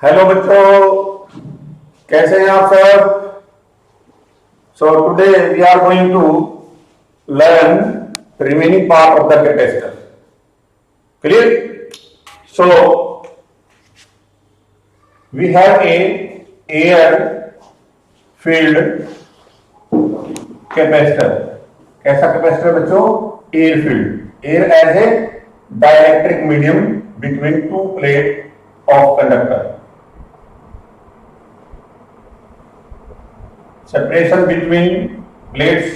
Hello बच्चों, कैसे हैं आप सब। So today we are going to learn remaining part of the capacitor. Clear. So we have a air field capacitor. कैसा capacitor बच्चों? Air field. Air as a dielectric medium between two plate of conductor. Separation between plates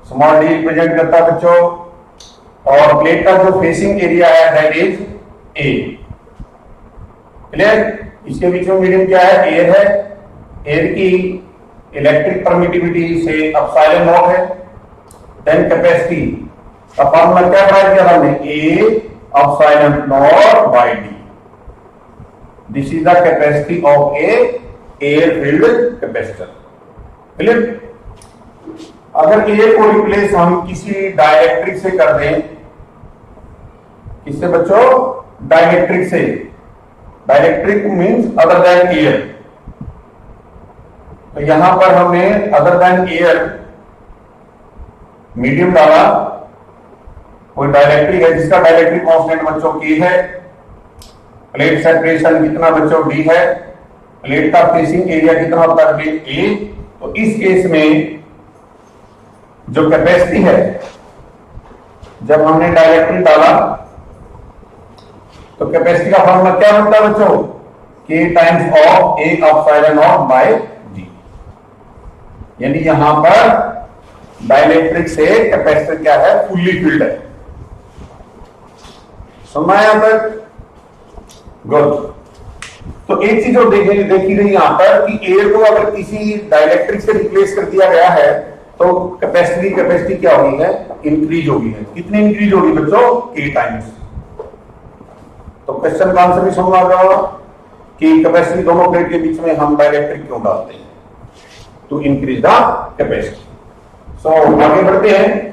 small D represent करता है बच्चों, और plate का जो facing area है that is A. Clear. इसके बीच में मीडियम क्या है? एयर है। एयर की इलेक्ट्रिक परमिटिविटी से एप्सिलॉन नॉट है। देन कैपेसिटी का फॉर्मूला क्या फाइंड किया हमने? A epsilon nought by D. This is the capacity of a air field capacitor. Clear. अगर एयर को रिप्लेस हम किसी डाइलेक्ट्रिक से कर दें, किससे बच्चों? डाइलेक्ट्रिक से। Dielectric means other than air. तो यहां पर हमने अदर देन एयर मीडियम डाला। कोई डाइलेक्ट्रिक है जिसका डाइलेक्ट्रिक कांस्टेंट बच्चों की है। प्लेट सेपरेशन कितना बच्चों? डी है। प्लेट का फेसिंग एरिया कितना होता है? प्लेट ए। तो इस केस में जो कैपेसिटी है, जब हमने डाइलेक्ट्रिक डाला तो कैपेसिटी का फॉर्मूला क्या बनता है बच्चों? K times of A epsilon nought by D. यानी यहां पर डाइलेक्ट्रिक से कैपेसिटर क्या है? फुल्ली फिल्ड है। समझ आया यहां तक? गुड। तो एक चीज और देखी गई यहां पर कि एयर को अगर किसी डाइलेक्ट्रिक से रिप्लेस कर दिया गया है तो कैपेसिटी क्या होगी है? इंक्रीज होगी है। कितनी इंक्रीज होगी बच्चों? K times. तो क्वेश्चन का आंसर भी समझ आ रहा कि कैपेसिटी दोनों प्लेट के बीच में हम डाइलेक्ट्रिक क्यों डालते हैं? To increase the capacity. So आगे बढ़ते हैं।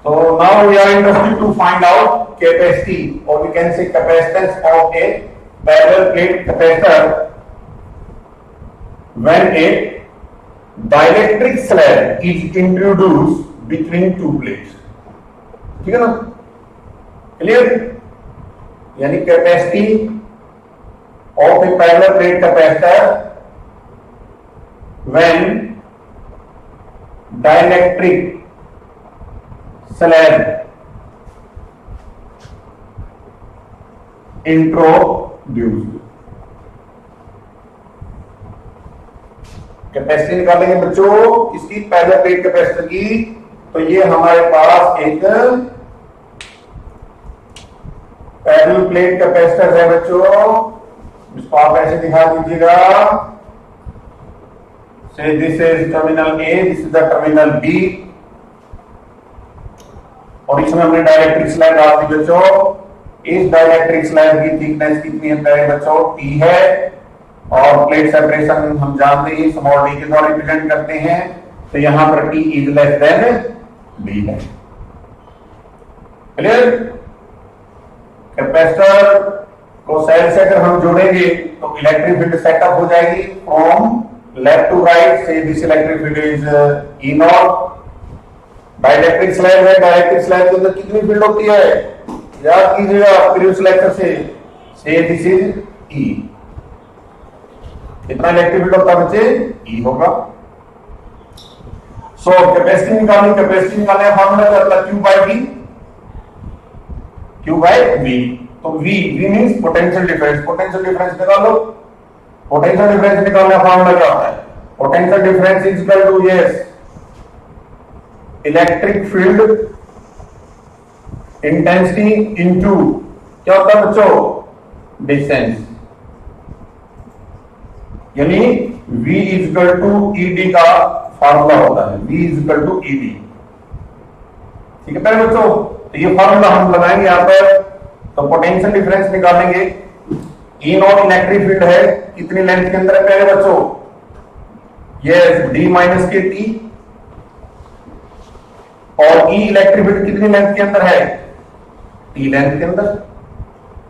So now we are interested to find out capacity, or we can say capacitance of a parallel plate capacitor when a dielectric slab is introduced between two plates. ठीक है ना? Clear. यानी capacity of a parallel plate capacitor when dielectric slab introduced। Capacity निकालेंगे बच्चों इसकी, parallel plate capacitor की। तो ये हमारे पास एक पैरेलल प्लेट कैपेसिटर है बच्चों। इसको आप ऐसे दिखा दीजिएगा। Say this is terminal A, this is the terminal B, और इसमें हमने डाइलेक्ट्रिक स्लैब डाल दी बच्चों। इस डाइलेक्ट्रिक स्लैब की थिकनेस कितनी है बच्चों? टी है। और प्लेट सेपरेशन हम जानते हैं स्मॉल डी के द्वारा रिप्रेजेंट करते हैं। तो यहां पर T is less than B है। क्लियर। कैपेसिटर को सेल से अगर हम जोड़ेंगे तो इलेक्ट्रिक फील्ड सेटअप हो जाएगी फ्रॉम लेफ्ट टू राइट। से this electric field is E not. Dielectric slab है, डाइलेक्ट्रिक स्लैब के अंदर कितनी फील्ड होती है? याद कीजिएगा प्रीवियस लेक्चर से दिस इज ई। कितना इलेक्ट्रिक फील्ड होता है बच्चे? ई होगा। सो कैपेसिटी निकालनी, कैपेसिटी निकालने का फॉर्मूला क्या होता है? Q by V. Q by V. तो V means potential difference. Potential difference निकालो। पोटेंशियल डिफरेंस निकालने का फॉर्मूला क्या होता है? Potential difference is equal to yes electric field intensity into क्या होता है बच्चों? डिस्टेंस। यानी V is equal to ED का फार्मूला होता है। V is equal to ED। ठीक है पहले बच्चों। तो ये फार्मूला हम लगाएंगे यहां पर। तो पोटेंशियल डिफरेंस निकालेंगे। E नॉट इलेक्ट्रिक फील्ड है, कितनी लेंथ के अंदर है पहले बच्चों? Yes, D minus K T. और ई इलेक्ट्रिक फील्ड कितनी लेंथ के अंदर है? टी लेंथ के अंदर।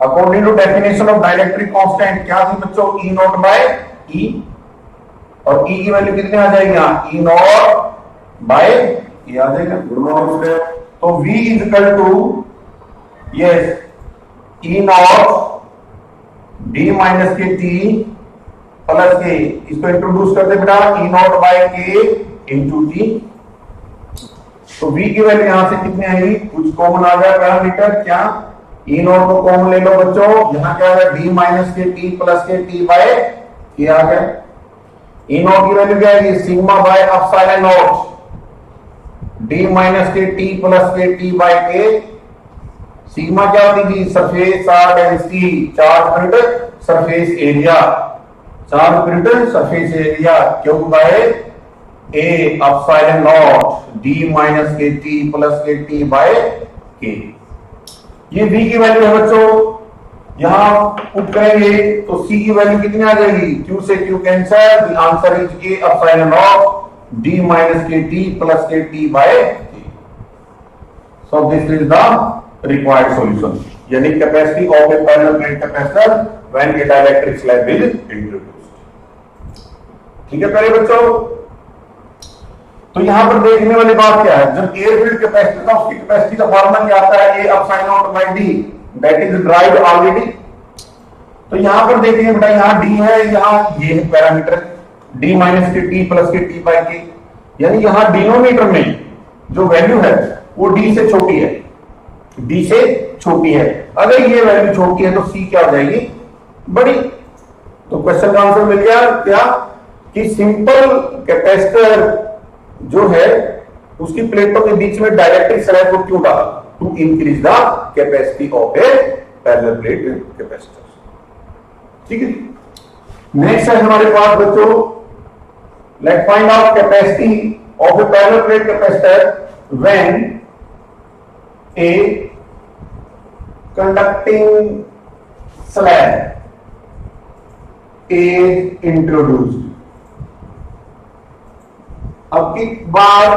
According to definition of dielectric constant क्या थी बच्चों, ई नॉट बाय ई, और ई की वैल्यू कितनी आ जाएगी यहाँ, ई नॉट बाय ई आ जाएगा। Good morning. तो v is equal to yes E nought D minus K T plus K, इसको इंट्रोड्यूस करते बेटा, E nought by K into T. तो v की वैल्यू यहां से कितनी आएगी, कुछ कॉमन आ गया पैरामीटर, क्या ई नॉट को कॉमन ले लो बच्चों, यहां क्या है D minus K T plus के टी बाय के आ गया। ई नॉट की वैल्यू क्या आएगी, sigma by epsilon not D minus K T plus के टी बाय के। सिग्मा क्या होती थी, सरफेस डेंसिटी, चार्ज पर सरफेस एरिया, चार्ज पर surface area cube by A epsilon not D minus K T plus के टी बाय के। ये v की वैल्यू है बच्चों, यहां पुट करेंगे तो c की वैल्यू कितनी आ जाएगी, q से q cancel, the answer is a epsilon of d minus के t प्लस के t by k। So this is the required solution, यानी capacity of a parallel plate capacitor when a dielectric slab is introduced. ठीक है प्यारे बच्चों, तो यहां पर देखने वाली बात क्या है, जब एयर फील्ड कैपेसिटी था उसकी कैपेसिटी का फार्मूला क्या आता है, a epsilon nought by d, that is derived already. तो यहां पर देखिए बेटा, यहां d है, यहां ये है पैरामीटर d माइनस के t प्लस के t बाय k, यानी यहां डिनोमिनेटर में जो वैल्यू है वो d से छोटी है, d से छोटी है। अगर ये वैल्यू छोटी है तो c क्या हो जाएगी, बड़ी। तो क्वेश्चन का आंसर मिल गया क्या, कि सिंपल कैपेसिटर जो है उसकी प्लेटों के बीच में डाइलेक्ट्रिक स्लैब को क्यों डाला, to increase the capacity of a parallel plate capacitor. ठीक है, नेक्स्ट है हमारे पास बच्चों, let find out capacity of a parallel plate capacitor when a conducting slab is introduced. अब की बार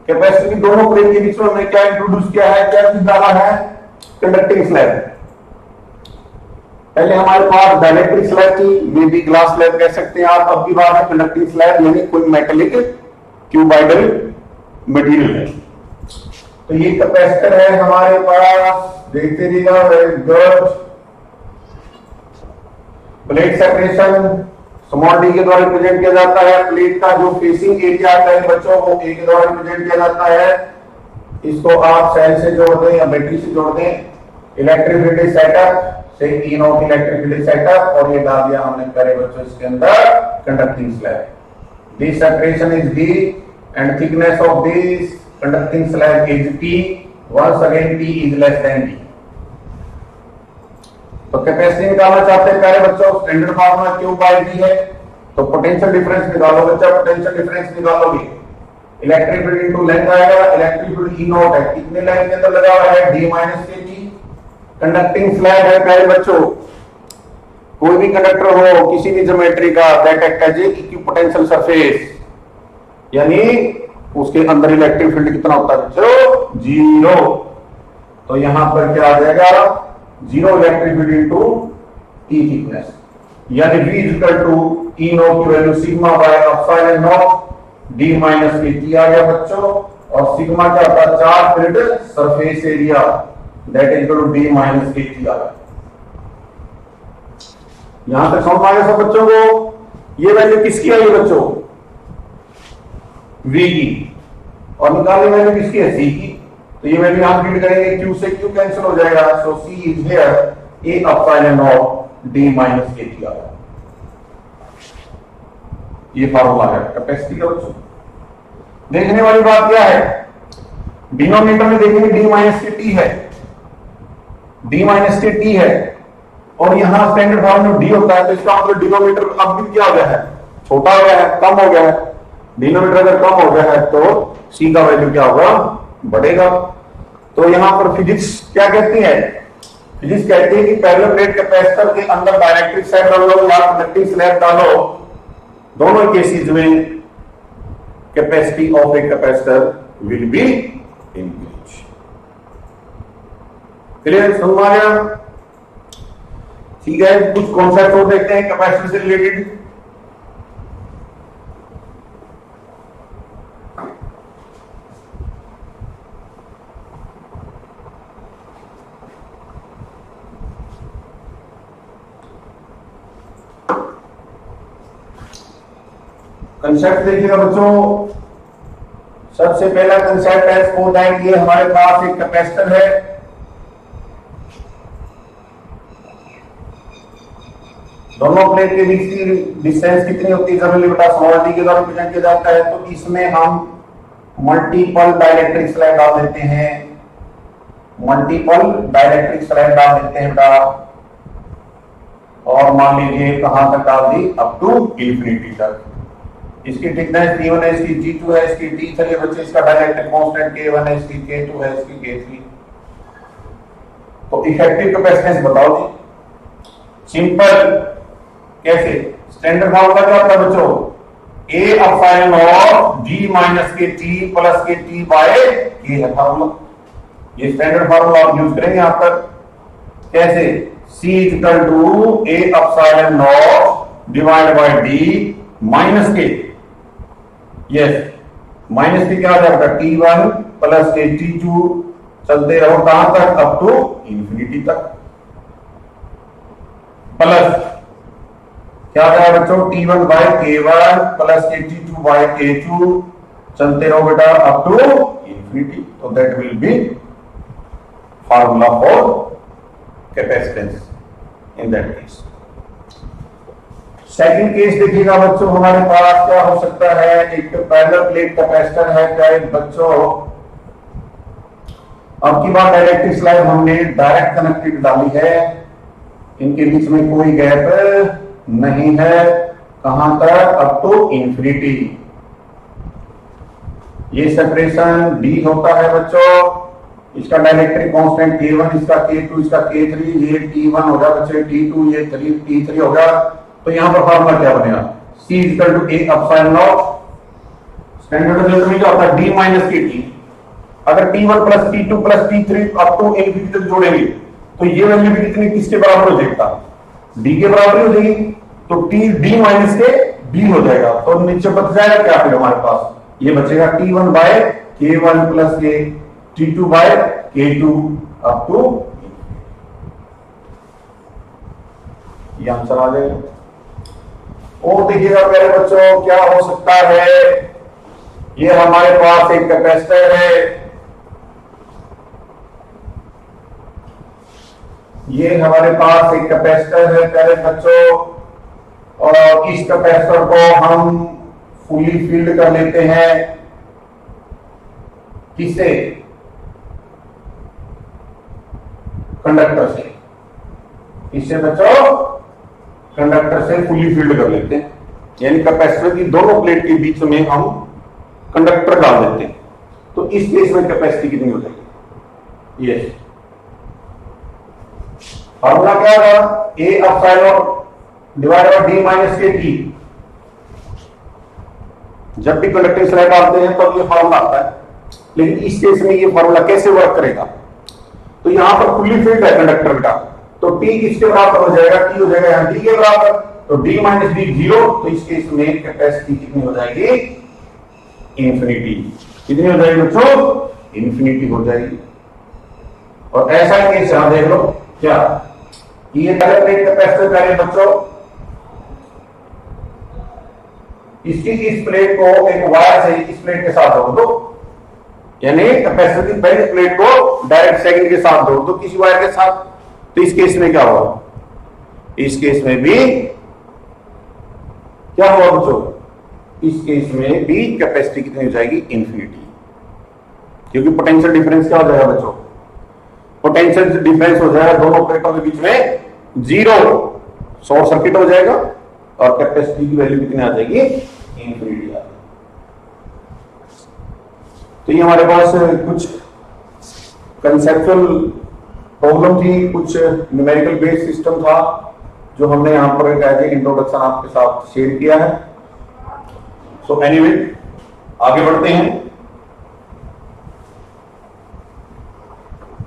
कैपेसिटी दोनों प्लेट के बीच में हमने क्या इंट्रोड्यूस किया है, क्या चीज डाला है, कंडक्टिंग स्लैब। पहले हमारे पास डाइलेक्ट्रिक स्लैब थी, ये भी ग्लास स्लैब कह सकते हैं आप। अब की बार है कंडक्टिंग स्लैब, यानी कोई मेटेलिक क्यूबाइडल मटेरियल है। तो ये कैपेसिटर है हमारे पास, देखते रहिएगा, very good. Plate separation small D के द्वारा रिप्रेजेंट किया जाता है। प्लेट का जो फेसिंग एरिया आता है बच्चों वो ए के द्वारा रिप्रेजेंट किया जाता है। इसको आप सेल से जोड़ दें या बैटरी से जोड़ दें। इलेक्ट्रिक फील्ड सेटअप से E nought electric field setup, और ये डाल दिया हमने करे बच्चों इसके अंदर conducting slab. This separation is D and thickness of this conducting slab is T. Once again T is less than D. तो कैपेसिटी निकालना चाहते हैं प्यारे बच्चों, standard formula Q by D है। तो पोटेंशियल डिफरेंस निकालो बच्चा, पोटेंशियल डिफरेंस निकालोगे, इलेक्ट्रिक फील्ड इनटू लेंथ आएगा। इलेक्ट्रिक फील्ड E नॉट है, कितने लाइन के अंदर लगा हुआ है, D माइनस के T। कंडक्टिंग स्लैब है प्यारे बच्चों, कोई भी कंडक्टर हो किसी भी ज्योमेट्री का, that act as a equipotential surface, यानी उसके अंदर इलेक्ट्रिक फील्ड कितना होता है बच्चों, 0। तो यहां पर क्या आ जाएगा, 0 electric field into T thickness, यानी V is equal to E naught की value sigma by epsilon naught D minus के T आ गया बच्चों। और सिग्मा क्या होता है, charge field surface area, that is equal to D minus के T आ गया। यहां तक समझ आ गया सब बच्चों को। ये वैल्यू किसकी आई बच्चों, V की, और निकालने वैल्यू किसकी है, C की। तो ये वैल्यू यहां फीड करेंगे, Q से Q कैंसिल हो जाएगा। सो C is here A epsilon naught D minus के T आ गया। ये फार्मूला है कैपेसिटी का बच्चों। देखने वाली बात क्या है, डिनोमिनेटर में देखेंगे D माइनस के T है, D माइनस के T है, और यहां स्टैंडर्ड फॉर्म में D होता है। तो इसका मतलब डिनोमिनेटर अब भी क्या हो गया है, छोटा हो गया है, कम हो गया है। डिनोमिनेटर अगर कम हो गया है तो C का वैल्यू क्या होगा, बढ़ेगा। तो यहां पर फिजिक्स क्या कहती है, फिजिक्स कहती है कि पैरेलल प्लेट कैपेसिटर के अंदर डाइलेक्ट्रिक स्लैब डालो या कंडक्टिंग स्लैब डालो, दोनों केसेस में capacity of a capacitor will be increase. Clear, समझ आ गया? ठीक है, कुछ कॉन्सेप्ट और देखते हैं कैपेसिटर से रिलेटेड। कंसेप्ट देखिएगा बच्चों, सबसे पहला कंसेप्ट है, सपोज दैट ये हमारे पास एक कैपेसिटर है, दोनों प्लेट के बीच की डिस्टेंस कितनी होती है, जनरली बेटा स्मॉल डी के द्वारा रिप्रेजेंट किया जाता है। तो इसमें हम मल्टीपल डाइलेक्ट्रिक स्लाइड डाल देते हैं, मल्टीपल डाइलेक्ट्रिक स्लाइड डाल देते हैं बेटा, और मान लीजिए कहां तक डाल दी, अप टू इंफिनिटी तक। इसकी थिकनेस T1 है, इसकी T2 है, इसकी T3 है बच्चे, इसका डाइलेक्ट्रिक कांस्टेंट K1 है, इसकी K2 है, इसकी K3। तो इफेक्टिव कैपेसिटेंस बताओ जी, सिंपल, कैसे? स्टैंडर्ड फार्मूला क्या होता है बच्चों, A epsilon nought G minus के T प्लस के T बाय K है फार्मूला। ये स्टैंडर्ड फार्मूला आप यूज करेंगे यहां पर। कैसे? C equal to A epsilon nought divide by D minus K, yes, minus K क्या आ जाएगा, T1 प्लस के T2, चलते रहो कहां तक, अप टू इंफिनिटी तक, प्लस क्या आ जाएगा बच्चों, T1 bye K1 plus K T2 by K2, चलते रहो बेटा अप टू इंफिनिटी। तो that will be formula for capacitance in that case. Second case देखिएगा बच्चों, हमारे पास क्या हो सकता है, एक पैरेलल प्लेट कैपेसिटर है, क्या है बच्चों, अब की बात डायरेक्ट्रिक स्लाइड हमने डायरेक्ट कनेक्टेड डाली है, इनके बीच में कोई गैप नहीं है, कहां तक, अप टू इंफिनिटी। ये सेपरेशन D होता है बच्चों, इसका डाइलेक्ट्रिक कांस्टेंट K1, इसका K2, इसका K3, ये T1 होगा बच्चे, T2, ये T3 होगा। तो यहां पर फार्मूला क्या बनेगा, C equal to A epsilon nought, standard result में क्या होता है, D माइनस के T। अगर T1 plus T2 plus T3 up to infinity तक जोड़ेंगे तो ये वैल्यू भी कितनी, किसके बराबर हो जाएगा, D के बराबर हो जाएगी। तो D माइनस के D हो जाएगा, तो नीचे बच जाएगा क्या फिर हमारे पास, ये बचेगा T1 bye K1 plus K T2 by K2 up to, ये आंसर आ जाएगा। और देखिएगा प्यारे बच्चों, क्या हो सकता है, ये हमारे पास एक कैपेसिटर है, ये हमारे पास एक कैपेसिटर है प्यारे बच्चों, और इस कैपेसिटर को हम फुली फील्ड कर लेते हैं, किससे, कंडक्टर से। इससे बच्चों कंडक्टर से फुली फील्ड कर लेते हैं, यानी कैपेसिटर की दोनों प्लेट के बीच में हम कंडक्टर डाल देते हैं। तो इस केस में कैपेसिटी कितनी हो जाएगी, यस, फार्मूला क्या होगा, A epsilon divide by D minus के T। जब भी कंडक्टिंग स्लाइड डालते हैं तो ये फार्मूला आता है, लेकिन इस केस में ये फार्मूला कैसे वर्क करेगा, तो यहां पर फुली फील्ड है कंडक्टर का, तो T किसके बराबर हो जाएगा, T हो जाएगा यहां D के बराबर, तो D माइनस D 0। तो इस केस में कैपेसिटी कितनी हो जाएगी, इंफिनिटी। कितनी हो जाएगी बच्चों, इंफिनिटी हो जाएगी। और ऐसा ही केस यहां देख लो, क्या ये पहले प्लेट कैपेसिटर करें बच्चों, इसकी इस प्लेट को एक वायर से इस प्लेट के साथ जोड़ दो, यानी कैपेसिटर की पहली प्लेट को डायरेक्ट सेकंड के साथ जोड़ दो किसी वायर के साथ। तो इस केस में क्या होगा, इस केस में भी क्या होगा बच्चों, इस केस में भी कैपेसिटी कितनी हो जाएगी, इंफिनिटी। क्योंकि पोटेंशियल डिफरेंस क्या हो जाएगा बच्चों, पोटेंशियल डिफरेंस हो जाएगा दोनों प्लेटों के बीच में 0, शॉर्ट सर्किट हो जाएगा, और कैपेसिटी की वैल्यू कितनी आ जाएगी, इंफिनिटी आ जाएगी। तो ये हमारे पास कुछ कंसेप्चुअल प्रॉब्लम थी, कुछ न्यूमेरिकल बेस्ड सिस्टम था जो हमने यहां पर एज ए इंट्रोडक्शन आपके साथ शेयर किया है। सो एनीवे आगे बढ़ते हैं।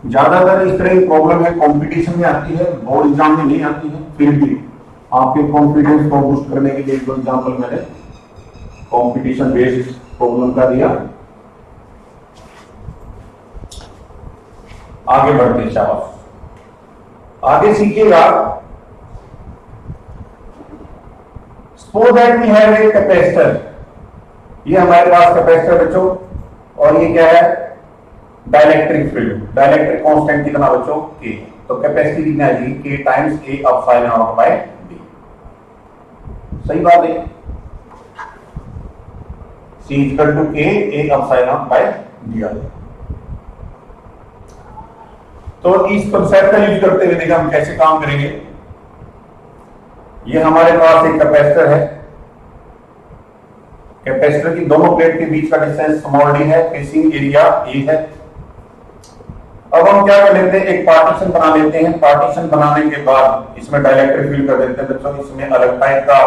ज्यादातर इस तरह की प्रॉब्लम है कंपटीशन में आती है, बोर्ड एग्जाम में नहीं आती है। फिर भी आपके कॉन्फिडेंस को बूस्ट करने के लिए एक दो एग्जाम्पल मैंने कंपटीशन बेस्ड प्रॉब्लम का दिया। आगे बढ़ते हैं, शाबाश। आगे सीखिएगा। Suppose that we have a capacitor. ये हमारे पास कैपेसिटर बच्चों, और ये क्या है? Dielectric field. डाइलेक्ट्रिक कांस्टेंट कितना बच्चों? के। तो कैपेसिटी कितना है जी? K times A epsilon nought by D. सही बात है। C equal to K A epsilon nought by D. तो इस कंसेप्ट का यूज करते हुए देखिए हम कैसे काम करेंगे। ये हमारे पास एक कैपेसिटर है। कैपेसिटर की दोनों प्लेट के बीच का डिस्टेंस स्मॉल डी है, फेसिंग एरिया ए है। अब हम क्या कर लेते हैं? एक पार्टीशन बना लेते हैं। पार्टीशन बनाने के बाद इसमें डाइलेक्ट्रिक फील्ड कर देते हैं बच्चों। इसमें अलग टाइप का,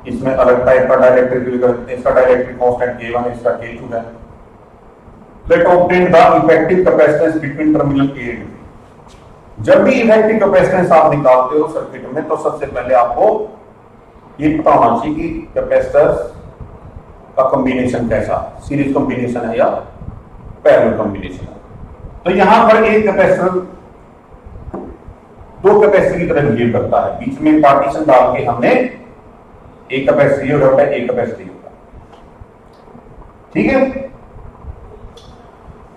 इसमें अलग टाइप का डाइलेक्ट्रिक फील्ड कर देते हैं। इसका डाइलेक्ट्रिक कांस्टेंट K1 है, इसका K2 है। Let obtain the effective capacitance between terminal A and B। जब भी इफेक्टिव कैपेसिटेंस आप निकालते हो सर्किट में, तो सबसे पहले आपको ये पता होना चाहिए कि कैपेसिटर्स का कॉम्बिनेशन कैसा, सीरीज कॉम्बिनेशन है या पैरेलल कॉम्बिनेशन है। तो यहां पर एक कैपेसिटर दो कैपेसिटर की तरह बिहेव करता है। बीच में पार्टीशन डाल के हमने एक कैपेसिटर होता है, एक कैपेसिटर होता है। ठीक है।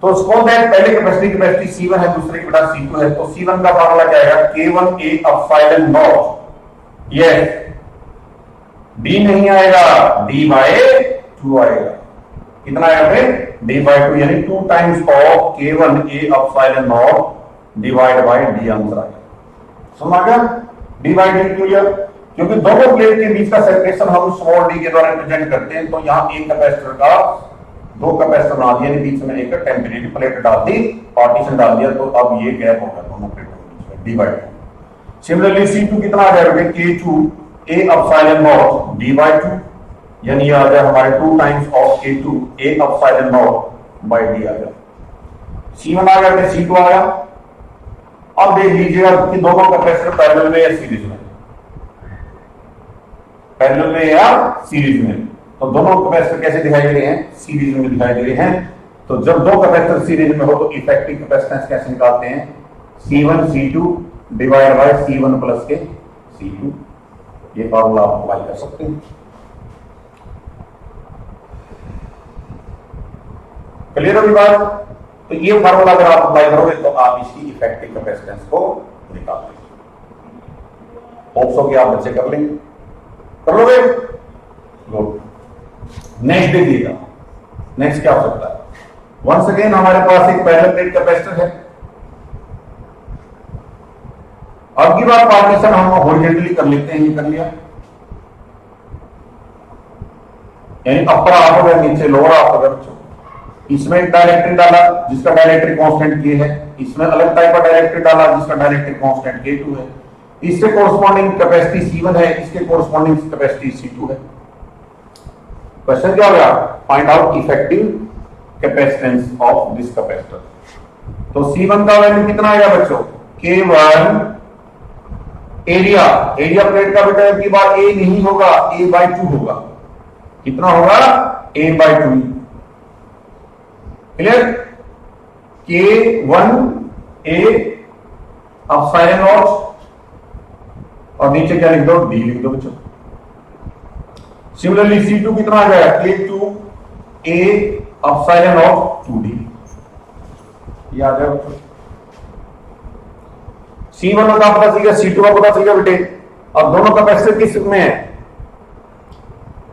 तो सपोज दैट पहले कैपेसिटी C1 है, दूसरे की बेटा C2 है। तो C1 का फार्मूला क्या आएगा? K1A epsilon not. Yes, D नहीं आएगा, D/2 आएगा। कितना आएगा फिर? D/2, यानी 2 times of K1A epsilon nought divide by D answer आएगा। समझ आ गया? D/2 clear? क्योंकि दोनों प्लेट के बीच का सेपरेशन हम स्मॉल d के द्वारा रिप्रेजेंट करते हैं। तो यहां एक कैपेसिटर का दो कैपेसिटर बना दिया, बीच में एक टेम्परेरी प्लेट डाल दी, पार्टीशन डाल दिया, तो अब ये गैप होगा दोनों प्लेटों के बीच में D/2। सिमिलरली C2 कितना आ जाएगा? K2A एप्सिलॉन नॉट D/2, यानी आ जाए हमारे 2 times of K2A epsilon nought by D आ गया। C1 आ गया, C2 आ गया। अब देख लीजिएगा कि दोनों कैपेसिटर पैरेलल में या सीरीज में, पैरेलल में या सीरीज में। तो दोनों कैपेसिटर कैसे दिखाई दे रहे हैं? सीरीज में दिखाई दे रहे हैं। तो जब दो कैपेसिटर सीरीज में हो तो इफेक्टिव कैपेसिटेंस कैसे निकालते हैं? C1 C2 divide by C1 plus के C2। ये फॉर्मूला आप अप्लाई कर सकते हैं। क्लियर होगी बात? तो ये फॉर्मूला अगर आप अप्लाई करोगे तो आप इसकी इफेक्टिव कैपेसिटेंस को निकाल लेंगे। होप्स हो कि आप बच्चे कर लेंगे। कर लोगे? गुड। नेक्स्ट देखिएगा। नेक्स्ट क्या हो सकता है? वंस अगेन हमारे पास एक पैरेलल प्लेट कैपेसिटर है। अब की बार पार्टीशन हम हॉरिजॉन्टली कर लेते हैं। ये कर लिया, यानी अपर हाफ अगर नीचे, लोअर हाफ अगर। इसमें एक डाइलेक्ट्रिक डाला जिसका डाइलेक्ट्रिक कांस्टेंट K है। इसमें अलग टाइप का डाइलेक्ट्रिक डाला जिसका डाइलेक्ट्रिक कांस्टेंट K2 है। इससे कोरस्पॉन्डिंग कैपेसिटी C1 है, इसके कोरस्पॉन्डिंग कैपेसिटी C2 है। क्वेश्चन क्या होगा? Find out effective capacitance of this capacitor. तो C1 का वैल्यू कितना आएगा बच्चों? K1 एरिया, एरिया प्लेट का बेटा की बार A नहीं होगा, A/2 होगा। कितना होगा? A/2। Clear? K1A epsilon not, और नीचे क्या लिख दो? D लिख दो बच्चों। सिमिलरली C2 कितना आ जाएगा? K2A epsilon not 2D। ये आ जाएगा बच्चों। C1 का पता चलेगा, C2 का पता चलेगा बेटे। अब दोनों कैपेसिटर किस में है?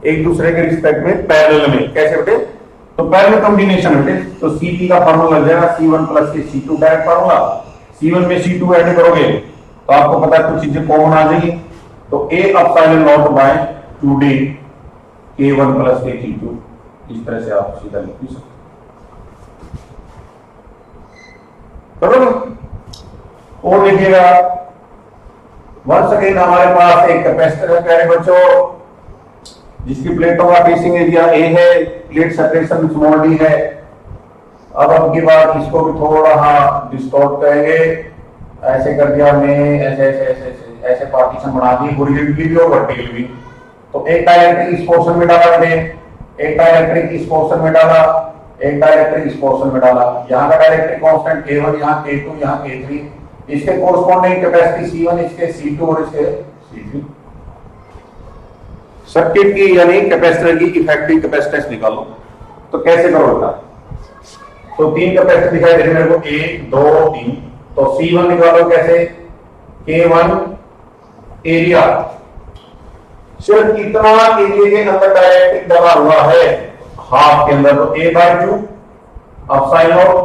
एक दूसरे के रिस्पेक्ट में पैरेलल में। कैसे बेटे? तो पैरेलल कॉम्बिनेशन बेटे। तो Cp का फार्मूला लग जाएगा C1 प्लस के C2 डायरेक्ट फार्मूला। C1 में C2 ऐड करोगे तो आपको पता है कुछ चीजें कॉमन आ जाएगी। तो A epsilon nought by 2D K1 plus K K2। इस तरह से आप सीधा लिख भी सकते हो। और देखिएगा, वंस अगेन हमारे पास एक कैपेसिटर है प्यारे बच्चों, जिसकी प्लेटों का फेसिंग एरिया A है, प्लेट सेपरेशन स्मॉल d है। अब की बार इसको भी थोड़ा हाँ डिस्टॉर्ट करेंगे, ऐसे कर दिया हमने, ऐसे ऐसे ऐसे ऐसे ऐसे पार्टीशन बना दी, हॉरिजॉन्टली भी और वर्टिकली भी। तो एक डायरेक्ट्रिक इस पोर्शन में डाला हमने, एक डायरेक्ट्रिक इस पोर्शन में डाला, एक डायरेक्ट्रिक इस पोर्शन में डाला। यहाँ का डायरेक्ट्रिक कांस्टेंट K1, यहाँ K2, यहाँ K3, इसके कोरस्पॉन्डिंग कैपेसिटी C1, इसके C2 और इसके C3। सर्किट की यानी कैपेसिटर की इफेक्टिव कैपेसिटेंस निकालो। तो कैसे करो बेटा? तो तीन कैपेसिटर दिखाई दे रहे मेरे को, 1 2 3। तो C1 निकालो कैसे? K1 एरिया, सिर्फ इतना एरिया के अंदर डायरेक्ट्रिक डाला हुआ है हाफ के अंदर, तो A/2 अपसाइन नॉट।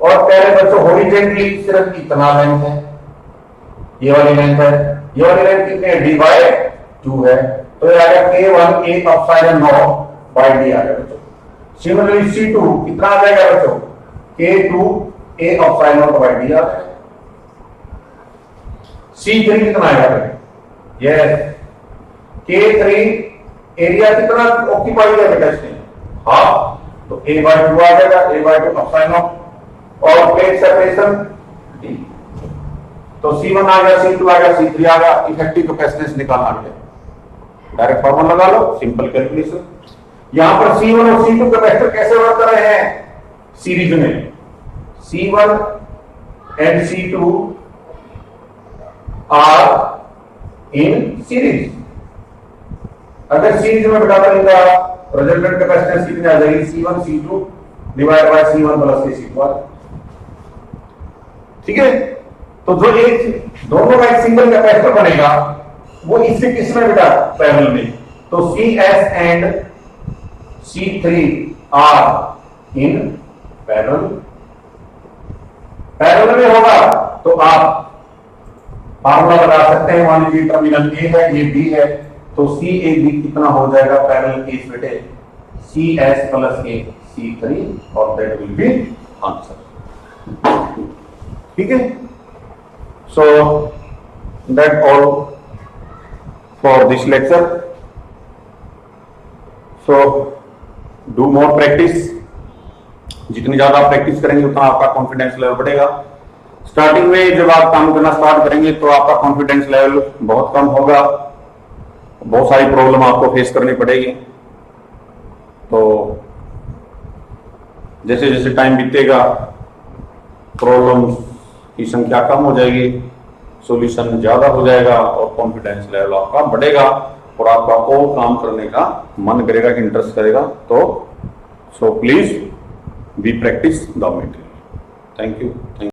और पहले बच्चों हॉरिजॉन्टली सिर्फ इतना लेंथ है, ये वाली लेंथ है, ये वाली लेंथ कितनी है? D/2 है। तो ये आ गया K1 A epsilon nought by D आ गया बच्चों। सिमिलरली C2 कितना आ जाएगा बच्चों? K2 A epsilon nought by D आ जाएगा। C3 कितना आएगा? यस, K3 एरिया कितना ऑक्यूपाइड है बेटा इसने? हाफ, तो A/2 आ जाएगा, A/2 अपसाइन नॉट। और प्लेट सेपरेशन D, तो C1 आ गया, C2 आ गया, C3 आ गया। इफेक्टिव कैपेसिटेंस निकालना है, डायरेक्ट फॉर्मूला लगा लो, सिंपल कैलकुलेशन। यहां पर C1 और C2 कैपेसिटर कैसे वर्क कर रहे हैं? सीरीज में। C1 and C2 are in series. अगर सीरीज में बिठा देंगे रिजल्टेंट कैपेसिटेंस कितनी आ जाएगी? C1 C2 divide by C1 plus C2। ठीक है, तो जो एक दोनों का एक सिंगल कैपेसिटर बनेगा वो इससे किसमें बेटा? पैरेलल में। तो CS and C3 are in parallel. Parallel में होगा तो आप फार्मूला लगा सकते हैं। मान लीजिए टर्मिनल A है, ये B है, तो CAB कितना हो जाएगा पैरेलल केस बेटे? CS प्लस A C3 और दैट विल बी आंसर। ठीक है, so that all for this lecture. So do more practice. जितनी ज्यादा प्रैक्टिस करेंगे उतना आपका कॉन्फिडेंस लेवल बढ़ेगा। स्टार्टिंग में जब आप काम करना स्टार्ट करेंगे तो आपका कॉन्फिडेंस लेवल बहुत कम होगा, बहुत सारी प्रॉब्लम आपको फेस करनी पड़ेगी। तो जैसे जैसे टाइम बीतेगा प्रॉब्लम की संख्या कम हो जाएगी, सॉल्यूशन ज्यादा हो जाएगा और कॉन्फिडेंस लेवल आपका बढ़ेगा और आपका और काम करने का मन करेगा, इंटरेस्ट करेगा। तो so please be practice the material. Thank you.